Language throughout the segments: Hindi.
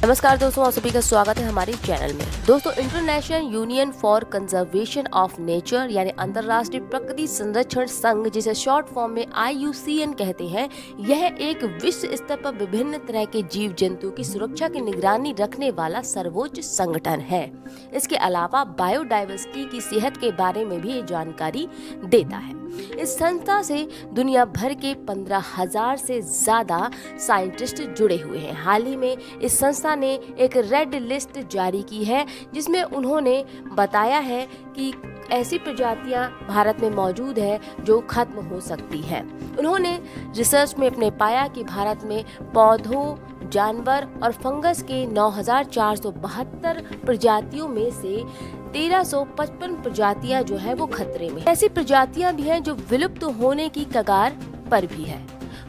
नमस्कार दोस्तों, आप सभी का स्वागत है हमारे चैनल में। दोस्तों, international union for conservation of nature यानी अंतर्राष्ट्रीय प्रकृति संरक्षण संघ, जिसे शॉर्ट फॉर्म में IUCN कहते हैं, यह एक विश्व स्तर पर विभिन्न तरह के जीव जंतुओं की सुरक्षा की निगरानी रखने वाला सर्वोच्च संगठन है। इसके अलावा बायोडाइवर्सिटी की सेहत के बारे में भी जानकारी देता है। इस संस्था से दुनिया भर के 15,000 से ज्यादा साइंटिस्ट जुड़े हुए हैं। हाल ही में इस संस्था ने एक रेड लिस्ट जारी की है, जिसमें उन्होंने बताया है कि ऐसी प्रजातियां भारत में मौजूद है जो खत्म हो सकती हैं। उन्होंने रिसर्च में अपने पाया कि भारत में पौधों, जानवर और फंगस के 9,472 प्रजातियों में से 1,355 प्रजातियां जो है वो खतरे में। ऐसी प्रजातियां भी हैं जो विलुप्त होने की कगार पर भी है,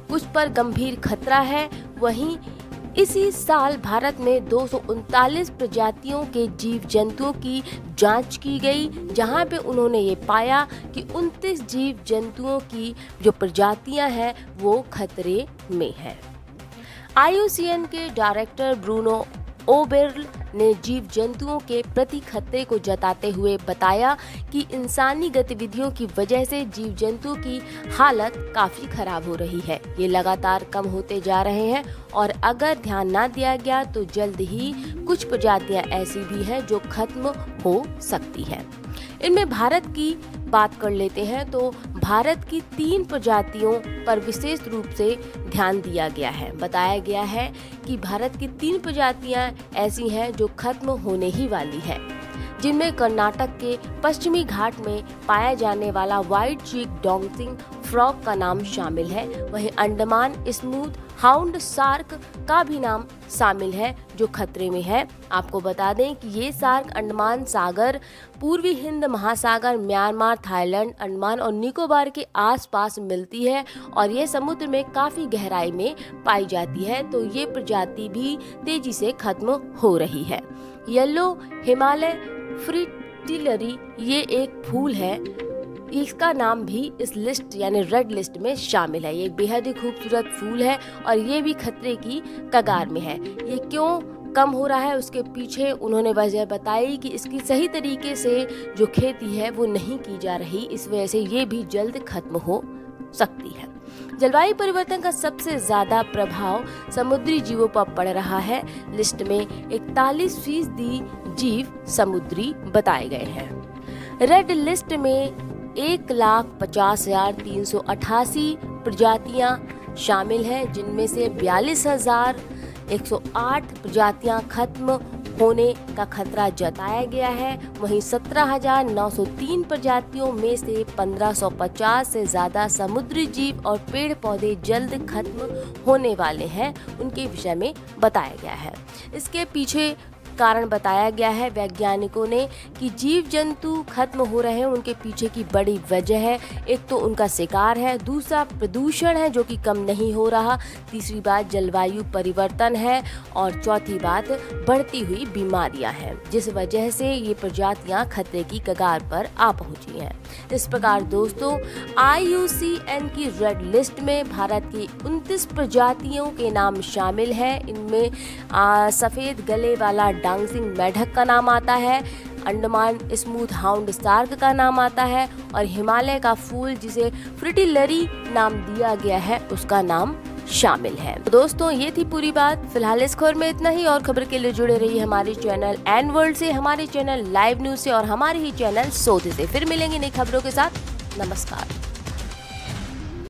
कुछ पर गंभीर खतरा है। वहीं इसी साल भारत में 239 प्रजातियों के जीव जंतुओं की जांच की गई, जहां पे उन्होंने ये पाया कि 29 जीव जंतुओं की जो प्रजातियां हैं वो खतरे में हैं। IUCN के डायरेक्टर ब्रूनो ओबेर्ल ने जीव जंतुओं के प्रति खतरे को जताते हुए बताया कि इंसानी गतिविधियों की वजह से जीव जंतुओं की हालत काफी खराब हो रही है। ये लगातार कम होते जा रहे हैं और अगर ध्यान ना दिया गया तो जल्द ही कुछ प्रजातियां ऐसी भी हैं जो खत्म हो सकती हैं। इनमें भारत की बात कर लेते हैं तो भारत की 3 प्रजातियों पर विशेष रूप से ध्यान दिया गया है। बताया गया है कि भारत की 3 प्रजातियां ऐसी हैं जो खत्म होने ही वाली है, जिनमें कर्नाटक के पश्चिमी घाट में पाया जाने वाला व्हाइट चीक डॉन्सिंग फ्रॉग का नाम शामिल है। वहीं अंडमान स्मूथ हाउंड शार्क का भी नाम शामिल है जो खतरे में है। आपको बता दें कि ये शार्क अंडमान सागर, पूर्वी हिंद महासागर, म्यांमार, थाईलैंड, अंडमान और निकोबार के आसपास मिलती है और ये समुद्र में काफी गहराई में पाई जाती है, तो ये प्रजाति भी तेजी से खत्म हो रही है। येलो हिमालय फ्रिटिलरी ये एक फूल है, इसका नाम भी इस लिस्ट यानी रेड लिस्ट में शामिल है। ये बेहद ही खूबसूरत फूल है और ये भी खतरे की कगार में है। ये क्यों कम हो रहा है, उसके पीछे उन्होंने वजह बताई कि इसकी सही तरीके से जो खेती है वो नहीं की जा रही, इस वजह से ये भी जल्द खत्म हो सकती है। जलवायु परिवर्तन का सबसे ज्यादा प्रभाव समुद्री जीवों पर पड़ रहा है। लिस्ट में 41% जीव समुद्री बताए गए हैं। रेड लिस्ट में 1,50,388 प्रजातियां शामिल हैं, जिनमें से 42,108 प्रजातियां खत्म होने का खतरा जताया गया है। वहीं 17,903 प्रजातियों में से 1,550 से ज्यादा समुद्री जीव और पेड़ पौधे जल्द खत्म होने वाले हैं, उनके विषय में बताया गया है। इसके पीछे कारण बताया गया है वैज्ञानिकों ने कि जीव जंतु खत्म हो रहे हैं, उनके पीछे की बड़ी वजह है, एक तो उनका शिकार है, दूसरा प्रदूषण है जो कि कम नहीं हो रहा, तीसरी बात जलवायु परिवर्तन है और चौथी बात बढ़ती हुई बीमारियां हैं, जिस वजह से ये प्रजातियां खतरे की कगार पर आ पहुंची हैं। इस प्रकार दोस्तों, IUCN की रेड लिस्ट में भारत की 29 प्रजातियों के नाम शामिल है। इनमें सफेद गले वाला डांसिंग मेढक का नाम आता है, अंडमान स्मूथ हाउंड शार्क का नाम आता है और हिमालय का फूल जिसे फ्रिटिलरी नाम दिया गया है उसका नाम शामिल है। तो दोस्तों, ये थी पूरी बात। फिलहाल इस खबर में इतना ही और खबर के लिए जुड़े रहिए हमारे चैनल एन वर्ल्ड से, हमारे चैनल लाइव न्यूज से और हमारे ही चैनल सोध से। फिर मिलेंगे नई खबरों के साथ। नमस्कार।